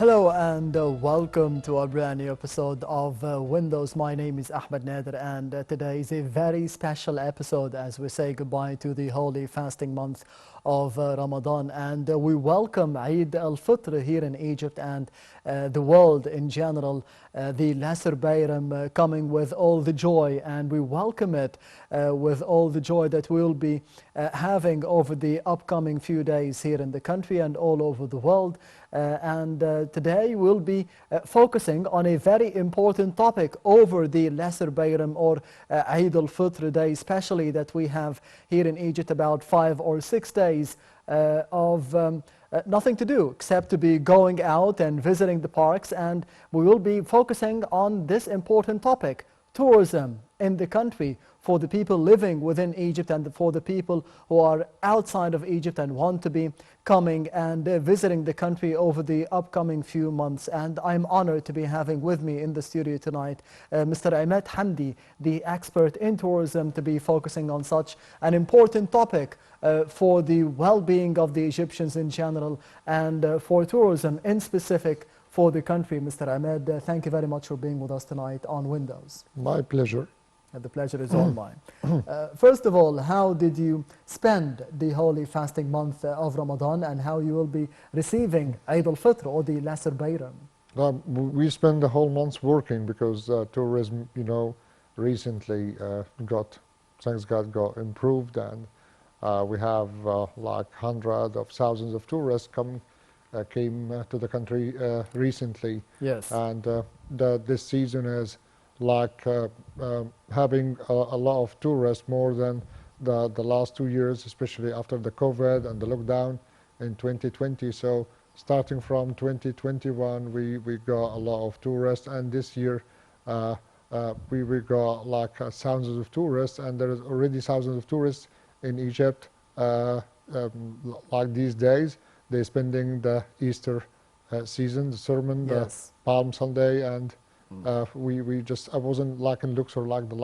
Hello and welcome to a brand new episode of Windows. My name is Ahmed Nader and today is a very special episode as we say goodbye to the holy fasting month of Ramadan, and we welcome Eid al-Fitr here in Egypt and the world in general, the Lesser Bayram coming with all the joy, and we welcome it with all the joy that we'll be having over the upcoming few days here in the country and all over the world. Today we'll be focusing on a very important topic over the Lesser Bayram or Eid al-Fitr day, especially that we have here in Egypt about 5 or 6 days of nothing to do except to be going out and visiting the parks, and we will be focusing on this important topic, tourism in the country, for the people living within Egypt and for the people who are outside of Egypt and want to be coming and visiting the country over the upcoming few months. And I'm honored to be having with me in the studio tonight Mr. Emad Hamdy, the expert in tourism, to be focusing on such an important topic for the well-being of the Egyptians in general and for tourism in specific for the country. Mr. Emad, thank you very much for being with us tonight on Windows. My pleasure. The pleasure is all mine. First of all, how did you spend the holy fasting month of Ramadan, and how you will be receiving Eid al-Fitr or the Lesser Bayram? We spend the whole month working because tourism, recently thanks God, got improved, and we have like hundreds of thousands of tourists came to the country recently. Yes. And this season is like having a lot of tourists, more than the last 2 years, especially after the COVID and the lockdown in 2020. So starting from 2021, we got a lot of tourists, and this year we got like thousands of tourists, and there is already thousands of tourists in Egypt. Like these days, they're spending the Easter season, the sermon, Yes. the Palm Sunday, and I wasn't like in Luxor like the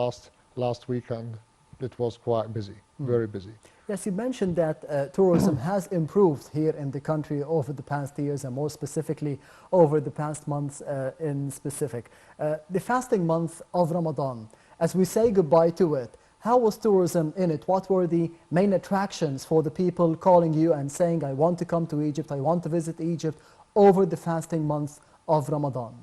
last weekend. It was quite busy, very busy. Yes, you mentioned that tourism has improved here in the country over the past years, and more specifically over the past months in specific. The fasting month of Ramadan, as we say goodbye to it, how was tourism in it? What were the main attractions for the people calling you and saying, I want to come to Egypt, I want to visit Egypt over the fasting month of Ramadan?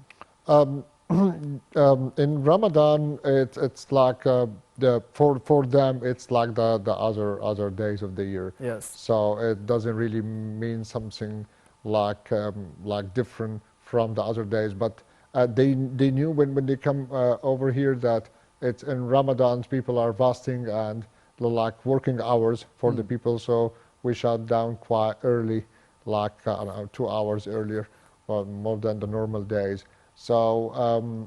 In Ramadan, it's like for them it's like the other days of the year. Yes. So it doesn't really mean something like different from the other days. But they knew when they come over here that it's in Ramadan, people are fasting and like working hours for the people. So we shut down quite early, like 2 hours earlier, more than the normal days. So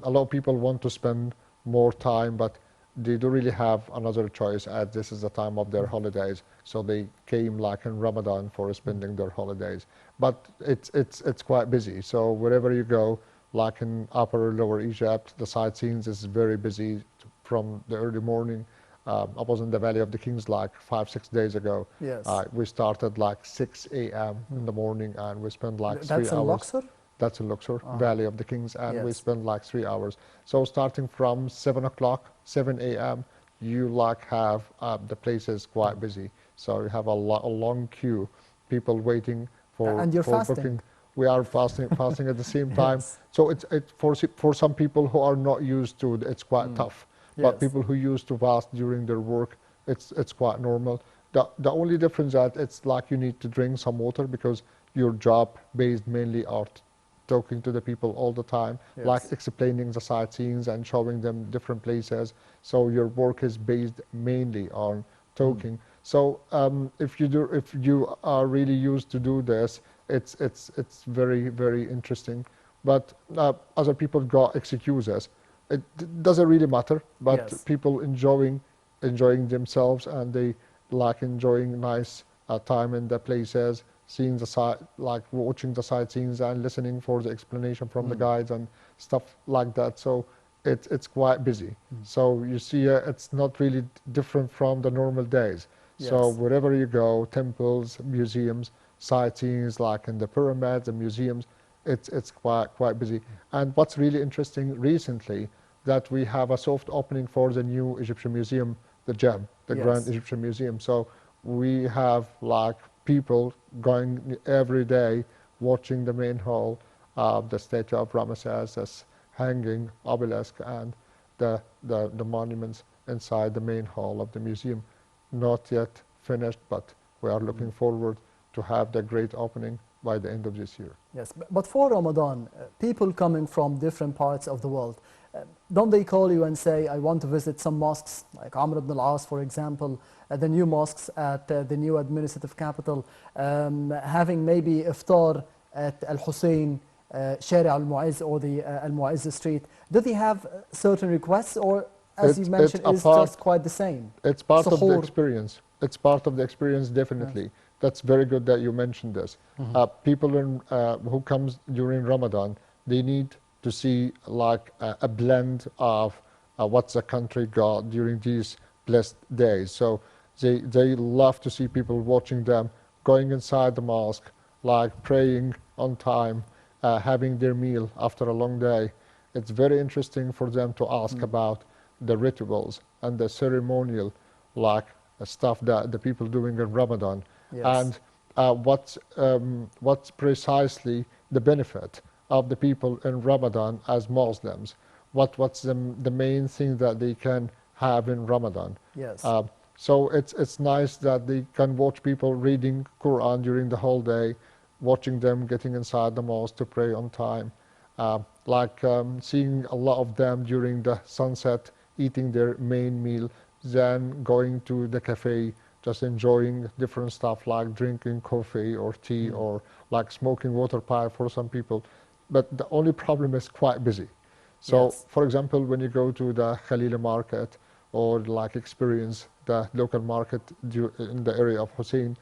a lot of people want to spend more time, but they don't really have another choice, as this is the time of their holidays. So they came like in Ramadan for spending their holidays. But it's quite busy. So wherever you go, like in Upper Lower Egypt, the sightseeing is very busy from the early morning. I was in the Valley of the Kings like 5-6 days ago. Yes. We started like 6 a.m. in the morning, and we spent like 3 hours. That's in Luxor? That's in Luxor, Valley of the Kings, and we Yes. spend like 3 hours. So starting from 7 o'clock, 7 a.m., you like have the place is quite busy. So you have a long queue, people waiting for And you're for fasting. booking. We are fasting at the same time. Yes. So it's for some people who are not used to it, it's quite tough. But Yes. people who used to fast during their work, it's quite normal. The only difference that it's like you need to drink some water because your job based mainly on talking to the people all the time, Yes. like explaining the sightseeing and showing them different places. So your work is based mainly on talking. So if you are really used to do this, it's very interesting. But other people got excuses. It doesn't really matter. But Yes. people enjoying themselves, and they like enjoying nice time in the places, seeing like watching the sightseeing and listening for the explanation from the guides and stuff like that. So it's quite busy. So you see, it's not really different from the normal days. So Yes. wherever you go, temples, museums, sightseeing like in the pyramids and museums, it's quite busy. And what's really interesting recently, that we have a soft opening for the new Egyptian Museum, the GEM, the Grand Yes. Egyptian Museum. So we have like people going every day watching the main hall, the statue of Ramesses, this hanging obelisk, and the monuments inside the main hall of the museum. Not yet finished, but we are looking forward to have the great opening by the end of this year. Yes, but for Ramadan, people coming from different parts of the world, don't they call you and say, I want to visit some mosques, like Amr ibn al-As, for example, the new mosques at the new administrative capital, having maybe iftar at Al Hussein, Shari Al Mu'izz, or the Al Mu'izz Street? Do they have certain requests, or as you It's mentioned, a is part, just quite the same? it's part of the Suhoor. experience. It's part of the experience, definitely. That's very good that you mentioned this. People who comes during Ramadan, they need to see like a blend of what's the country got during these blessed days. So they love to see people watching them, going inside the mosque, like praying on time, having their meal after a long day. It's very interesting for them to ask about the rituals and the ceremonial, like stuff that the people doing in Ramadan, Yes. and what's precisely the benefit of the people in Ramadan as Muslims. What's the main thing that they can have in Ramadan. Yes. Uh, so it's nice that they can watch people reading Quran during the whole day, watching them getting inside the mosque to pray on time, seeing a lot of them during the sunset eating their main meal, then going to the cafe, just enjoying different stuff like drinking coffee or tea or like smoking water pipe for some people. But the only problem is quite busy. So, Yes. for example, when you go to the Khalila market or like experience the local market in the area of Hussein,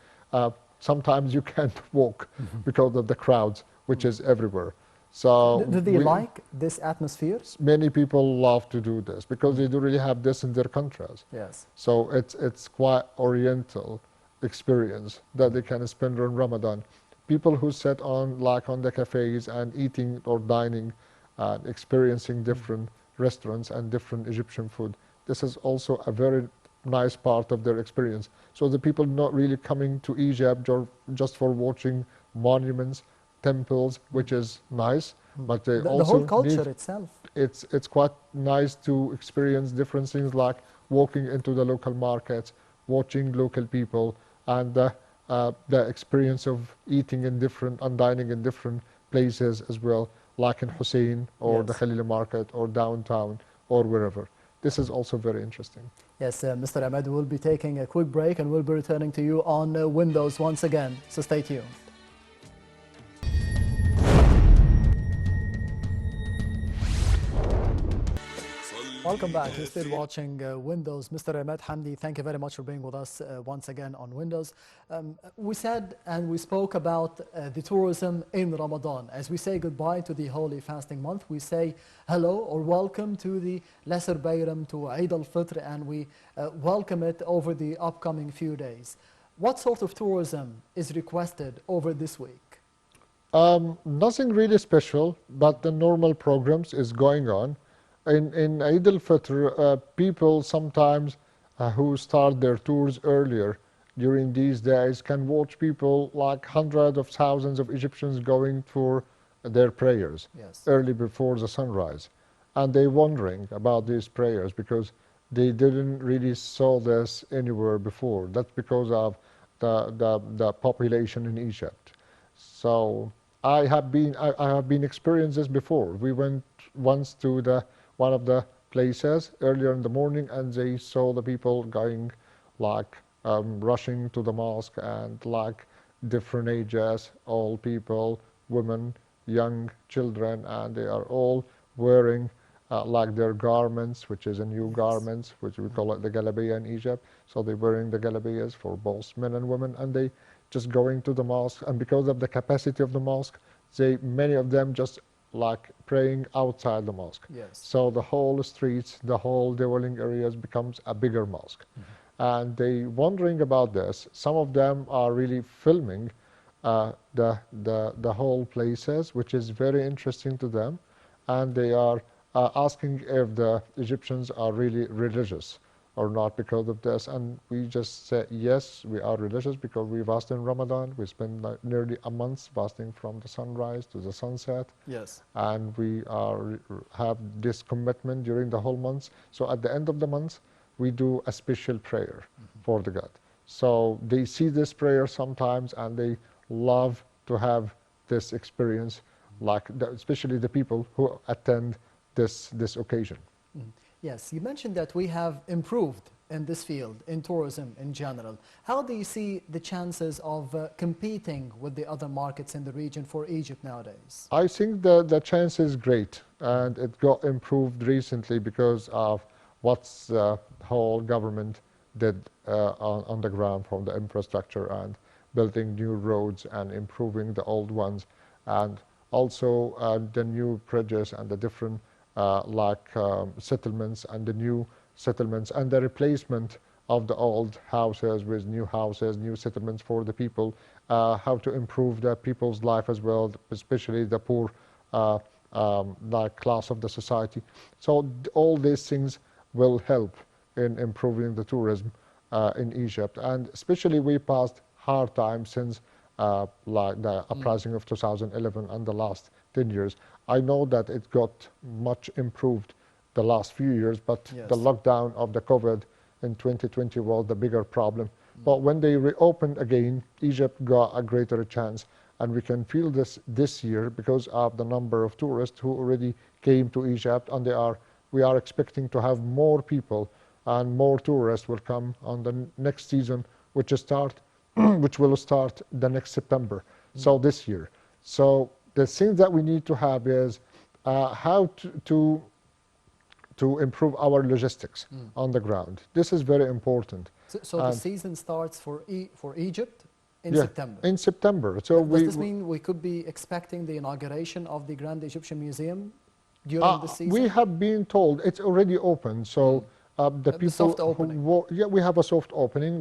sometimes you can't walk because of the crowds, which is everywhere. So Do they like this atmosphere? many people love to do this because they don't really have this in their countries. Yes. So it's quite oriental experience that they can spend on Ramadan. People who sit on like on the cafes and eating or dining and experiencing different restaurants and different Egyptian food. This is also a very nice part of their experience. So the people not really coming to Egypt just for watching monuments, temples, which is nice, but they The whole also need, culture itself. it's quite nice to experience different things like walking into the local markets, watching local people, and the experience of eating in different and dining in different places as well, like in Hussein or the Yes. Khalila market or downtown or wherever. This is also very interesting. Yes, Mr. Emad, we'll be taking a quick break and we'll be returning to you on Windows once again. So stay tuned. Welcome back. You're still watching Windows. Mr. Emad, Hamdy, thank you very much for being with us once again on Windows. We said and we spoke about the tourism in Ramadan. As we say goodbye to the holy fasting month, we say hello or welcome to the Lesser Bayram, to Eid al-Fitr, and we welcome it over the upcoming few days. What sort of tourism is requested over this week? Nothing really special, but the normal programs is going on. In Eid al-Fitr, people sometimes who start their tours earlier during these days can watch people like hundreds of thousands of Egyptians going for their prayers Yes. early before the sunrise. And they're wondering about these prayers because they didn't really saw this anywhere before. That's because of the population in Egypt. So I have been experienced this before. We went once to one of the places earlier in the morning, and they saw the people going like rushing to the mosque, and like different ages, old people, women, young children, and they are all wearing like their garments, which is a new garments, which we call it the galabiya in Egypt. So they're wearing the galabiyas for both men and women, and they just going to the mosque. And because of the capacity of the mosque, many of them just like praying outside the mosque. Yes. So the whole streets, the whole dwelling areas becomes a bigger mosque. And they wondering about this. Some of them are really filming the whole places, which is very interesting to them, and they are asking if the Egyptians are really religious or not because of this. And we just say, yes, we are religious because we fast in Ramadan. We spend like nearly a month fasting from the sunrise to the sunset. Yes. And we have this commitment during the whole month. So at the end of the month, we do a special prayer for the God. So they see this prayer sometimes and they love to have this experience, like especially the people who attend this occasion. Mhm. Yes, you mentioned that we have improved in this field, in tourism in general. How do you see the chances of competing with the other markets in the region for Egypt nowadays? I think the chance is great, and it got improved recently because of what the whole government did on the ground from the infrastructure and building new roads and improving the old ones, and also the new bridges and the different settlements and the new settlements and the replacement of the old houses with new houses, new settlements for the people, how to improve the people's life as well, especially the poor class of the society. So all these things will help in improving the tourism in Egypt. And especially we passed hard times since like the uprising of 2011 and the last 10 years. I know that it got much improved the last few years, but the Yes. lockdown of the COVID in 2020 was the bigger problem. But when they reopened again, Egypt got a greater chance. And we can feel this year because of the number of tourists who already came to Egypt, and we are expecting to have more people and more tourists will come on the next season, which which will start the next September. So this year. So the thing that we need to have is how to improve our logistics on the ground. This is very important. So the season starts for Egypt in Yeah, September. in September. So Does this mean we could be expecting the inauguration of the Grand Egyptian Museum during the season? we have been told it's already open. So the The people soft opening. yeah, we have a soft opening.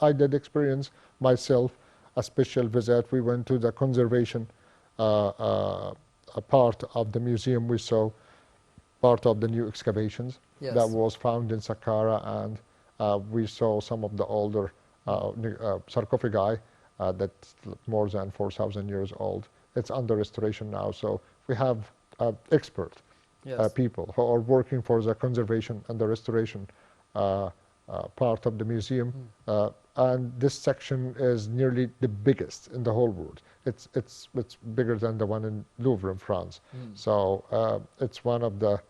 I did experience myself a special visit. We went to the conservation a part of the museum. We saw part of the new excavations Yes. that was found in Saqqara, and we saw some of the older sarcophagi that's more than 4,000 years old. It's under restoration now, so we have expert Yes. people who are working for the conservation and the restoration part of the museum. And this section is nearly the biggest in the whole world. It's bigger than the one in Louvre in France. So it's one of the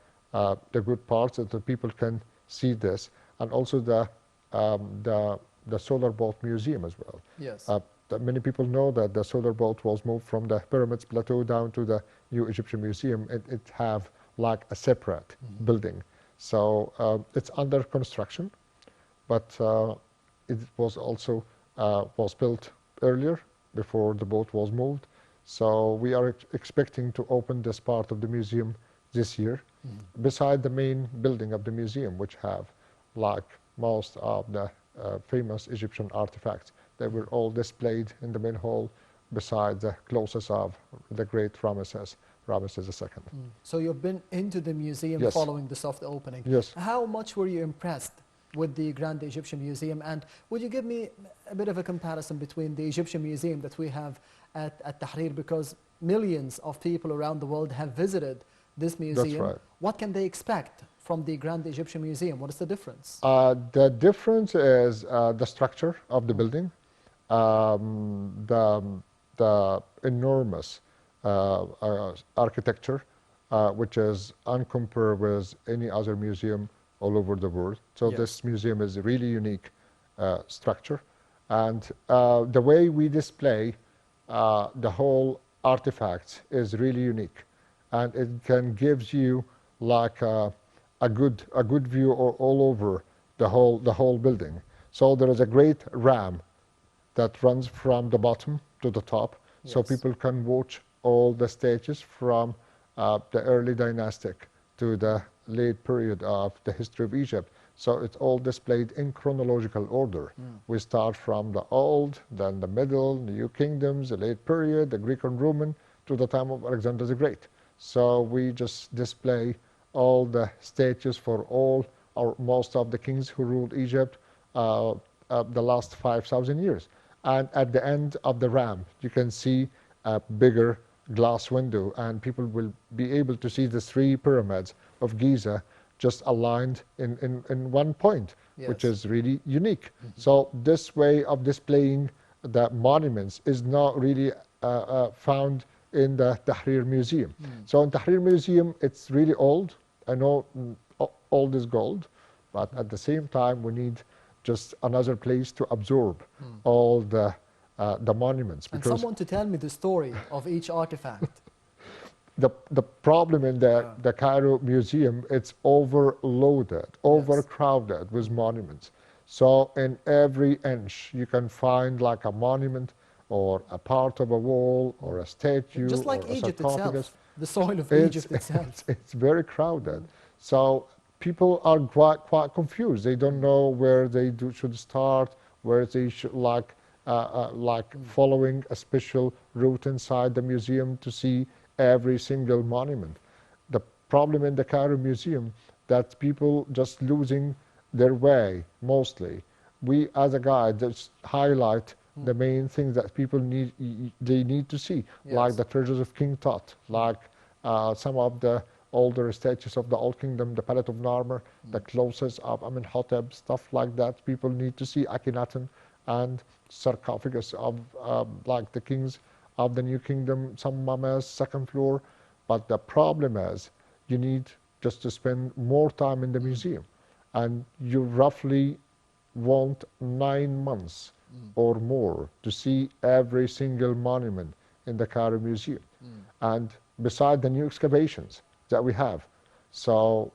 good parts that the people can see this, and also the solar boat museum as well. Yes. That many people know that the solar boat was moved from the pyramids plateau down to the new Egyptian museum. It have like a separate building. So it's under construction, but it was also was built earlier before the boat was moved. So we are expecting to open this part of the museum this year, beside the main building of the museum, which have like most of the famous Egyptian artifacts. They were all displayed in the main hall beside the closest of the great Ramesses II. So you've been into the museum Yes. following the soft opening. Yes. How much were you impressed with the Grand Egyptian Museum? And would you give me a bit of a comparison between the Egyptian Museum that we have at Tahrir? Because millions of people around the world have visited this museum. right. What can they expect from the Grand Egyptian Museum? What is the difference? The difference is the structure of the building, the enormous architecture, which is uncomparable with any other museum all over the world. So Yes. this museum is a really unique structure. And the way we display the whole artifacts is really unique. And it can gives you like a good view all over the whole building. So there is a great ramp that runs from the bottom to the top, so Yes. people can watch all the stages from the early dynastic to the late period of the history of Egypt. So it's all displayed in chronological order. We start from the old, then the middle, new kingdoms, the late period, the Greek and Roman, to the time of Alexander the Great. So we just display all the statues for all or most of the kings who ruled Egypt the last 5,000 years. And at the end of the ramp, you can see a bigger glass window, and people will be able to see the three pyramids of Giza just aligned in one point, which Yes. is really unique. So this way of displaying the monuments is not really found in the Tahrir Museum. So in Tahrir Museum, it's really old. I know old is gold, but at the same time, we need just another place to absorb all the monuments. And Because someone to tell me the story of each artifact. the problem in the Cairo Museum, it's overloaded, overcrowded with monuments. So in every inch, you can find like a monument or a part of a wall or a statue Just or like a Egypt sarcophagus. itself, the soil of It's, Egypt itself. it's very crowded. So people are quite confused. They don't know where they should start, where they should like following a special route inside the museum to see every single monument. The problem in the Cairo Museum that people just losing their way mostly. We as a guide just highlight the main things that people they need to see, like Yes. the treasures of King Tut, like some of the older statues of the Old Kingdom, the Palette of Narmer, the closest of Amenhotep, stuff like that. People need to see Akhenaten and sarcophagus of like the kings of the New Kingdom, some mummies, second floor. But the problem is you need just to spend more time in the museum, and you roughly want 9 months or more to see every single monument in the Cairo Museum. And beside the new excavations that we have. So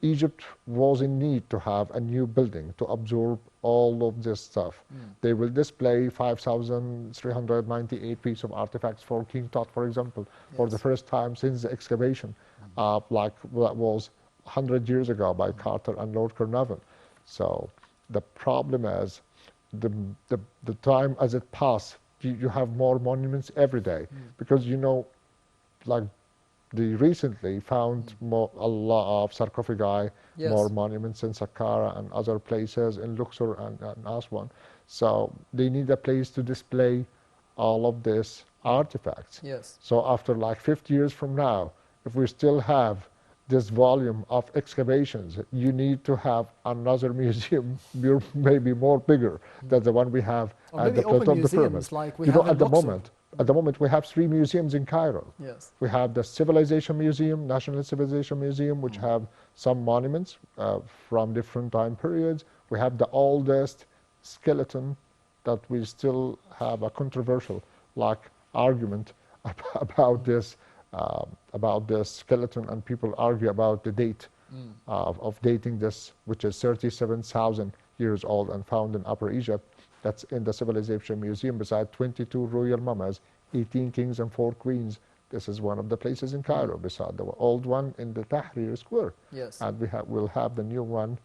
Egypt was in need to have a new building to absorb all of this stuff. They will display 5,398 pieces of artifacts for King Tut, for example, for the first time since the excavation, like that was 100 years ago by Carter and Lord Carnarvon. So the problem is the time as it passes, you have more monuments every day, because like they recently found a lot of sarcophagi, more Yes. monuments in Saqqara and other places in Luxor and Aswan. So they need a place to display all of these artifacts. Yes. So after like 50 years from now, if we still have this volume of excavations, you need to have another museum, maybe more bigger than the one we have Or at the maybe open Plateau of the museums Pyramids. like we have in At the Luxor. moment, we have 3 museums in Cairo. Yes. We have the Civilization Museum, National Civilization Museum, which have some monuments from different time periods. We have the oldest skeleton that we still have a controversial argument about this skeleton, and people argue about the date of dating this, which is 37,000 years old and found in Upper Egypt. That's in the Civilization Museum beside 22 royal mummies, 18 kings and 4 queens. This is one of the places in Cairo beside the old one in the Tahrir Square. Yes. And we'll have the new one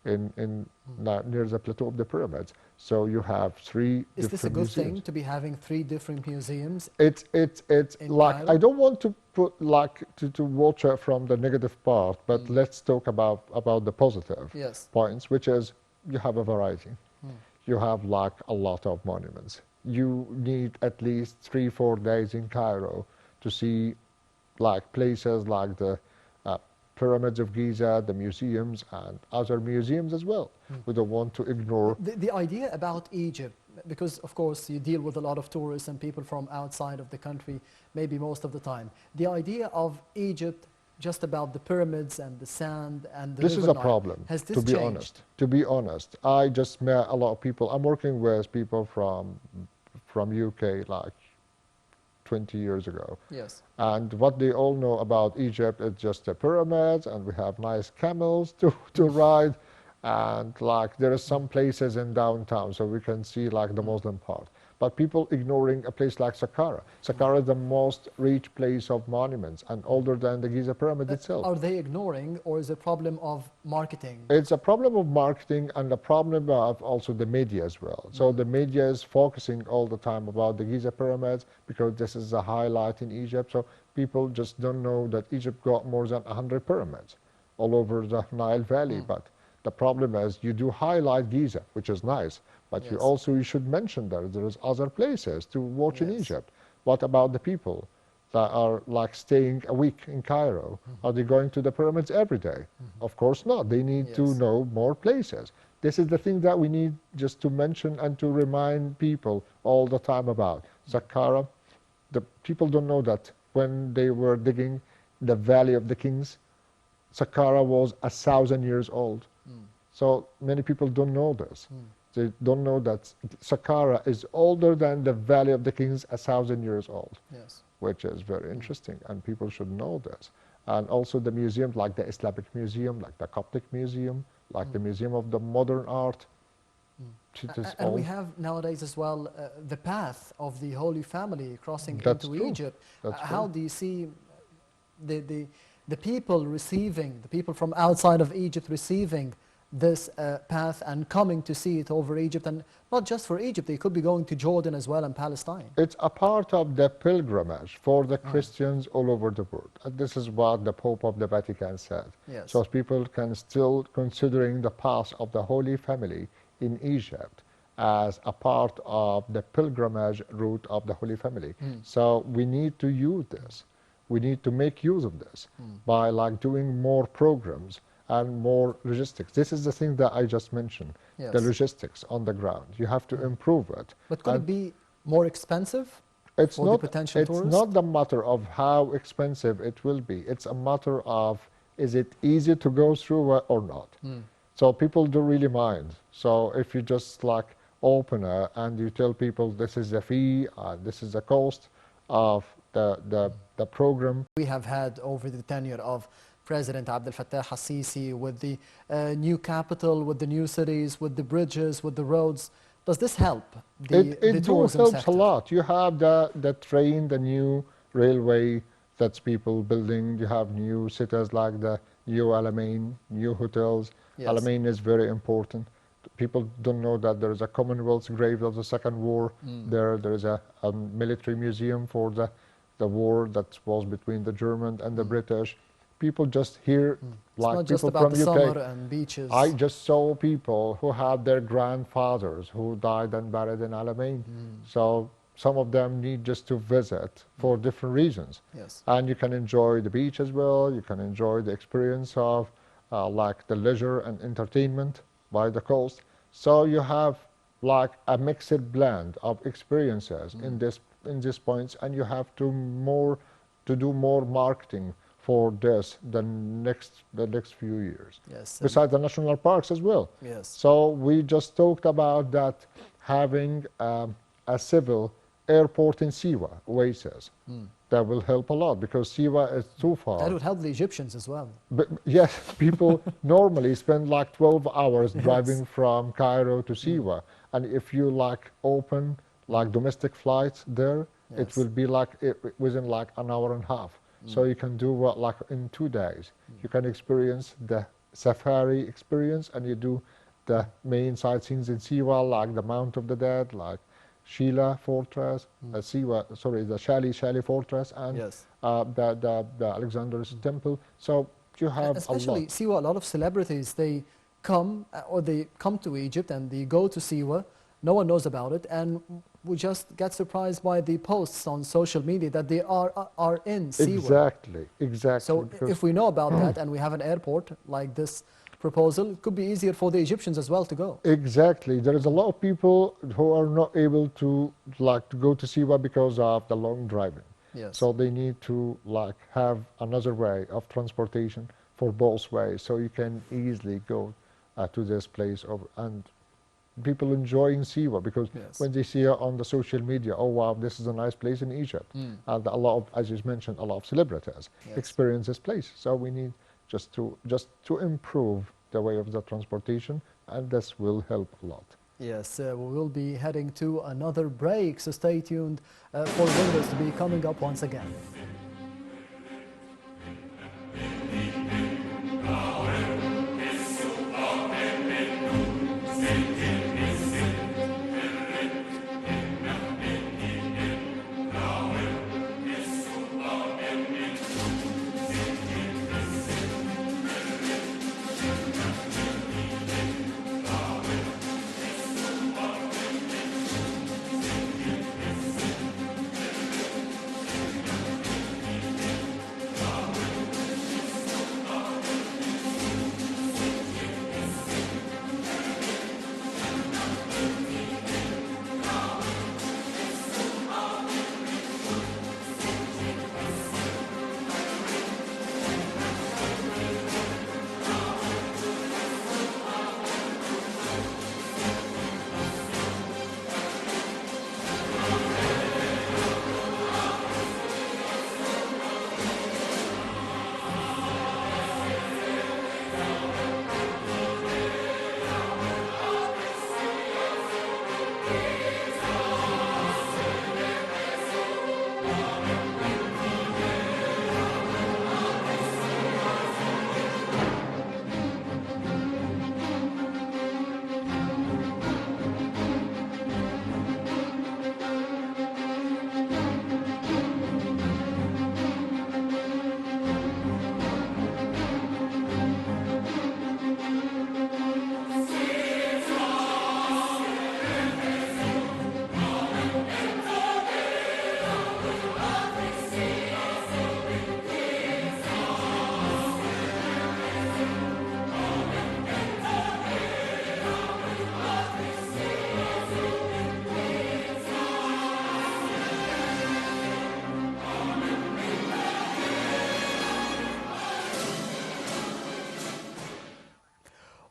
near the Plateau of the Pyramids. So you have 3 Is different this a good museums. thing to be having 3 different museums? It's in like Cairo? I don't want to put to watch it from the negative part, but let's talk about the positive Yes. points, which is you have a variety. You have like a lot of monuments. You need at least 3-4 days in Cairo to see like places like the pyramids of Giza, the museums, and other museums as well. We don't want to ignore. The idea about Egypt, because of course you deal with a lot of tourists and people from outside of the country, maybe most of the time. The idea of Egypt, just about the pyramids and the sand and the This is River a Nile, problem, has this to be changed? honest. To be honest, I just met a lot of people. I'm working with people from UK like 20 years ago. Yes. And what they all know about Egypt is just the pyramids, and we have nice camels to ride, and like there are some places in downtown, so we can see like the Muslim part. But people ignoring a place like Saqqara. Saqqara is the most rich place of monuments and older than the Giza pyramid itself. Are they ignoring, or is it a problem of marketing? It's a problem of marketing and a problem of also the media as well. So the media is focusing all the time about the Giza pyramids because this is a highlight in Egypt. So people just don't know that Egypt got more than 100 pyramids all over the Nile Valley. But the problem is you do highlight Giza, which is nice, but you should mention that there is other places to watch in Egypt. What about the people that are like staying a week in Cairo? Are they going to the pyramids every day? Of course not. They need to know more places. This is the thing that we need just to mention and to remind people all the time about. Saqqara, the people don't know that when they were digging the Valley of the Kings, Saqqara was 1,000 years old. So many people don't know this. They don't know that Saqqara is older than the Valley of the Kings, 1,000 years old. Yes. Which is very interesting, and people should know this. And also the museums, like the Islamic Museum, like the Coptic Museum, like the Museum of the Modern Art. And we have nowadays as well the path of the Holy Family crossing That's into true. Egypt. That's How true. do you see the people receiving, the people from outside of Egypt receiving this path and coming to see it over Egypt, and not just for Egypt, they could be going to Jordan as well and Palestine. It's a part of the pilgrimage for the Christians all over the world. And this is what the Pope of the Vatican said. Yes. So people can still considering the path of the Holy Family in Egypt as a part of the pilgrimage route of the Holy Family. So we need to use this. We need to make use of this by like doing more programs and more logistics. This is the thing that I just mentioned, the logistics on the ground. You have to improve it. But could it be more expensive It's for not, the potential it's tourist? not the matter of how expensive it will be. It's a matter of, is it easy to go through or not? So people don't really mind. So if you just like open it and you tell people this is the fee, this is the cost of the program. We have had over the tenure of President Abdel Fattah al-Sisi with the new capital, with the new cities, with the bridges, with the roads. Does this help the It tourism helps sector? a lot. You have the train, the new railway that's people building. You have new cities like the new Alamein, new hotels. Yes. Alamein is very important. People don't know that there is a Commonwealth grave of the Second War. There is a military museum for the war that was between the German and the British. People just hear, like It's not just people about from the UK. summer and beaches. I just saw people who have their grandfathers who died and buried in Alamein. So some of them need just to visit for different reasons. Yes. And you can enjoy the beach as well. You can enjoy the experience of like the leisure and entertainment by the coast. So you have like a mixed blend of experiences in these points, and you have to do more marketing for this the next few years. Yes. Besides the national parks as well. Yes. So we just talked about that having a civil airport in Siwa, Oasis. That will help a lot because Siwa is too far. That would help the Egyptians as well. But yes, people normally spend like 12 hours driving from Cairo to Siwa. And if you like open like domestic flights there, it will be like within like an hour and a half. So you can do what like in 2 days. You can experience the safari experience, and you do the main sightseeings in Siwa, like the Mount of the Dead, like Sheila Fortress, the Shali Fortress, and Yes. the Alexander's Temple. So you have Especially a lot. Siwa, a lot of celebrities, they come to Egypt and they go to Siwa. No one knows about it, and we just get surprised by the posts on social media that they are in Siwa. Exactly. So because if we know about that and we have an airport like this proposal, it could be easier for the Egyptians as well to go. Exactly. There is a lot of people who are not able to go to Siwa because of the long driving. Yes. So they need to like have another way of transportation for both ways, so you can easily go to this place and people enjoying Siwa because when they see it on the social media, oh wow, this is a nice place in Egypt, and a lot of, as you mentioned, a lot of celebrities experience this place. So we need just to improve the way of the transportation, and this will help a lot. Yes, we will be heading to another break, so stay tuned for Windows to be coming up once again.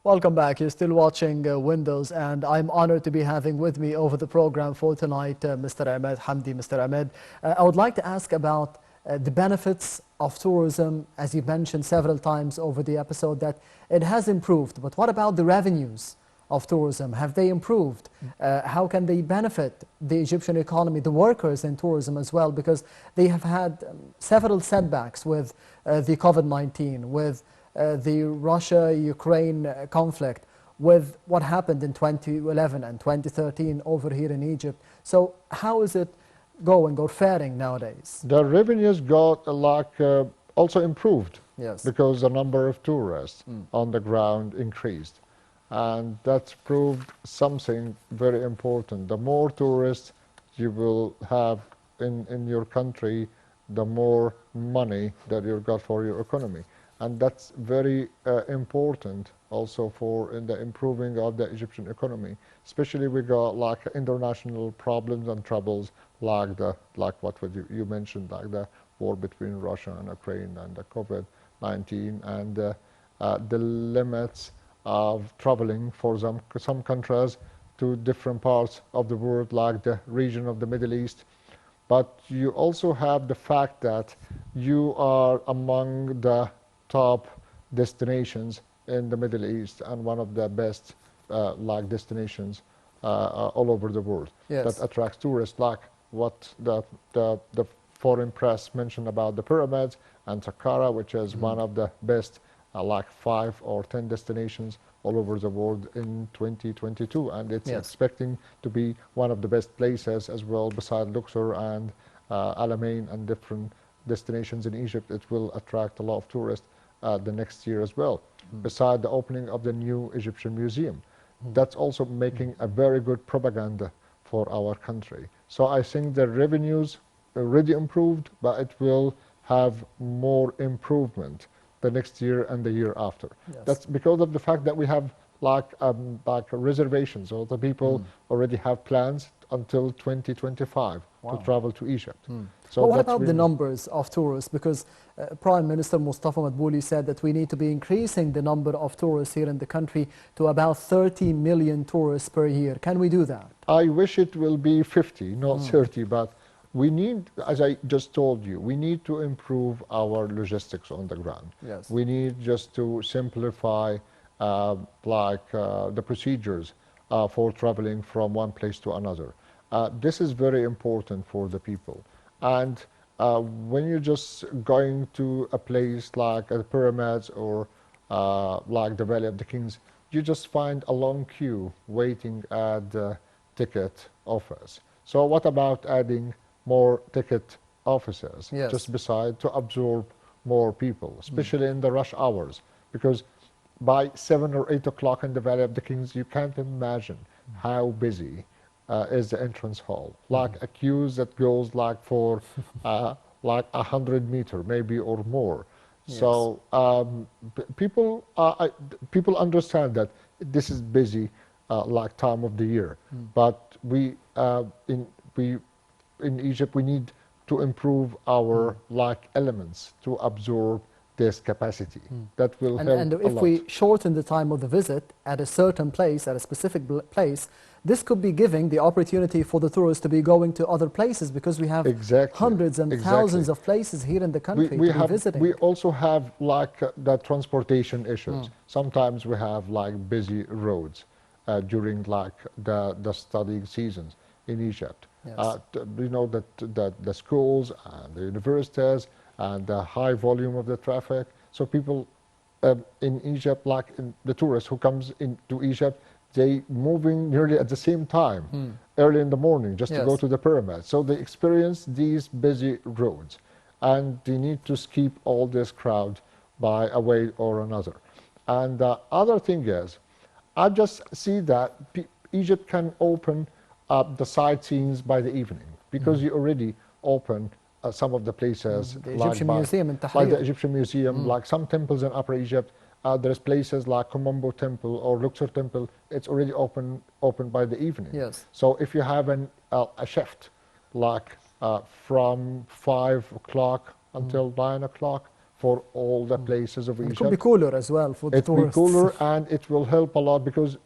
Welcome back. You're still watching Windows, and I'm honored to be having with me over the program for tonight Mr. Emad, Hamdy. Mr. Emad, I would like to ask about the benefits of tourism. As you've mentioned several times over the episode that it has improved, but what about the revenues of tourism? Have they improved? How can they benefit the Egyptian economy, the workers in tourism as well? Because they have had several setbacks with the COVID-19, with the Russia-Ukraine conflict, with what happened in 2011 and 2013 over here in Egypt. So how is it going or faring nowadays? The revenues got also improved, yes, because the number of tourists on the ground increased. And that's proved something very important. The more tourists you will have in your country, the more money that you've got for your economy. And that's very important also for in the improving of the Egyptian economy. Especially we got international problems and troubles like what you mentioned, like the war between Russia and Ukraine and the COVID-19 and the limits of traveling for some countries to different parts of the world, like the region of the Middle East. But you also have the fact that you are among the top destinations in the Middle East and one of the best destinations all over the world, yes, that attracts tourists, like what the foreign press mentioned about the pyramids and Saqqara, which is one of the best 5 or 10 destinations all over the world in 2022, and it's yes, expecting to be one of the best places as well, beside Luxor and Alamein and different destinations in Egypt. It will attract a lot of tourists the next year as well, beside the opening of the new Egyptian museum. That's also making a very good propaganda for our country. So I think the revenues already improved, but it will have more improvement the next year and the year after. yes. That's because of the fact that we have reservations, so the people already have plans until 2025 Wow. to travel to Egypt. So but what about the numbers of tourists? Because Prime Minister Mustafa Madbouli said that we need to be increasing the number of tourists here in the country to about 30 million tourists per year. Can we do that? I wish it will be 50, not 30, but we need, as I just told you, we need to improve our logistics on the ground. Yes. We need just to simplify the procedures for traveling from one place to another. This is very important for the people. And when you're just going to a place like the pyramids or like the Valley of the Kings, you just find a long queue waiting at the ticket office. So what about adding more ticket offices Yes. just beside to absorb more people, especially in the rush hours? Because by 7 or 8 o'clock in the Valley of the Kings, you can't imagine how busy is the entrance hall. Like a queue that goes like for like 100 meters, maybe or more. Yes. So people understand that this is busy like time of the year, but in Egypt we need to improve our like elements to absorb this capacity. That will help And a if lot. we shorten the time of the visit at a certain place, at a specific place, this could be giving the opportunity for the tourists to be going to other places, because we have Exactly. hundreds and thousands of places here in the country to be visiting. We also have like the transportation issues. Sometimes we have like busy roads during like the studying seasons in Egypt. Yes. You know that the schools and the universities and the high volume of the traffic. So people in Egypt, like the tourists who comes into Egypt, they moving nearly at the same time, early in the morning, just to go Yes. to the pyramids. So they experience these busy roads, and they need to skip all this crowd by a way or another. And the other thing is, I just see that Egypt can open up the sightseeing by the evening, because you already open some of the places, The like Egyptian Museum in like Tahrir. the Egyptian Museum, like some temples in Upper Egypt. There's places like Komombo Temple or Luxor Temple. It's already open by the evening. Yes. So if you have a shift, like from 5 o'clock until 9 o'clock for all the places of It Egypt. could be cooler as well for the It will be tourists. cooler, and it will help a lot, because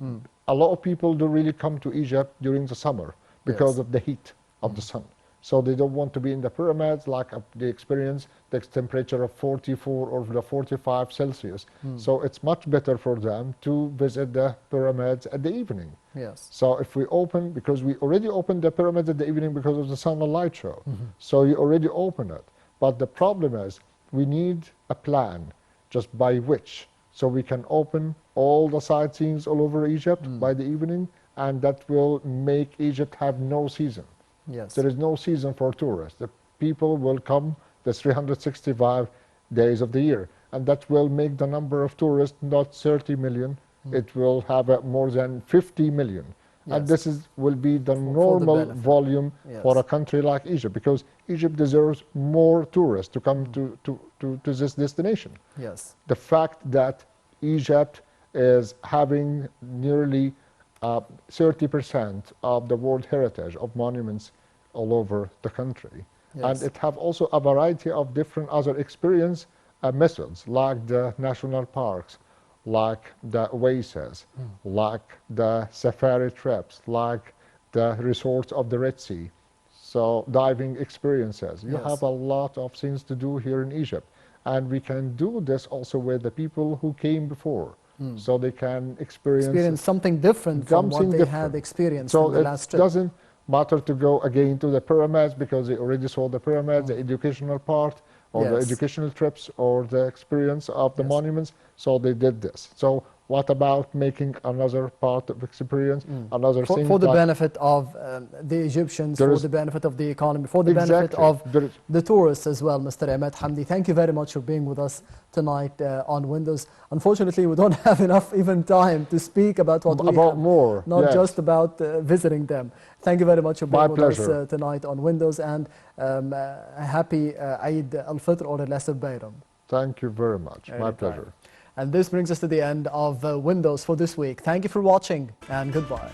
a lot of people don't really come to Egypt during the summer because Yes. of the heat of the sun. So they don't want to be in the pyramids, like they experience the temperature of 44 or the 45 Celsius. So it's much better for them to visit the pyramids at the evening. Yes. So if we open, because we already opened the pyramids at the evening because of the sun and light show. So you already open it. But the problem is, we need a plan just by which, so we can open all the sightseeing all over Egypt by the evening, and that will make Egypt have no season. Yes. There is no season for tourists. The people will come the 365 days of the year, and that will make the number of tourists not 30 million. It will have more than 50 million. And Yes. this will be the For the normal benefit. volume Yes. for a country like Egypt, because Egypt deserves more tourists to come to this destination. Yes. The fact that Egypt is having nearly 30% of the World Heritage of monuments all over the country. Yes. And it have also a variety of different other experience methods, like the national parks, like the oases, like the safari trips, like the resorts of the Red Sea. So diving experiences. You Yes. have a lot of things to do here in Egypt. And we can do this also with the people who came before. So they can Experience something different from what something they different. had experienced So in the it last trip. doesn't matter to go again to the pyramids, because they already saw the pyramids, the educational part, or the Yes. educational trips, or the experience of the Yes. monuments. So they did this. So what about making another part of experience, another thing? For the like- benefit of the Egyptians, There for is- the benefit of the economy, for the benefit Exactly. of There is- the tourists as well, Mr. Emad Hamdy. Thank you very much for being with us tonight on Windows. Unfortunately, we don't have enough even time to speak about what we About have, more, not yes. just about visiting them. Thank you very much for being My with us pleasure. tonight on Windows, and a happy Eid al-Fitr or al-Asr Bayram. Thank you very much. My Anytime. pleasure. And this brings us to the end of Windows for this week. Thank you for watching, and goodbye.